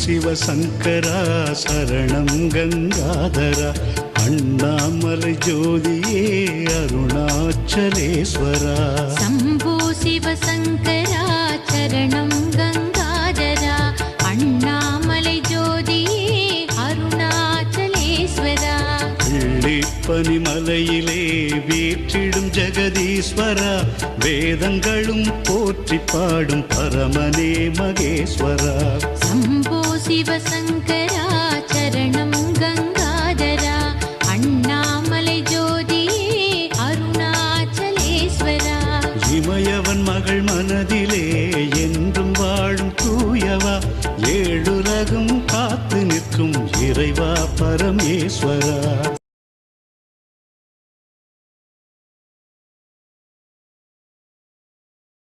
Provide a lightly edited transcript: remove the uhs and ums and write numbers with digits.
சிவசங்கரா சரணம் கங்காதரா அண்ணாமலை ஜோதியே அருணாச்சலேஸ்வரா சம்போ சிவசங்கரா சரணம் கங்காதரா அண்ணாமலை ஜோதியே அருணாச்சலேஸ்வரா பனிமலையிலே வீற்றிடும் ஜெகதீஸ்வரா வேதங்களும் போற்றி பாடும் பரமனே மகேஸ்வரா சம்போ சிவசங்கரா சரணம் கங்காதரா அண்ணாமலை ஜோதியே அருணாச்சலேஸ்வரா இமயவன் மகள் மனதிலே என்றும் வாழும் தூயவா ஏழுலகும் காத்து நிற்கும் இறைவா பரமேஸ்வரா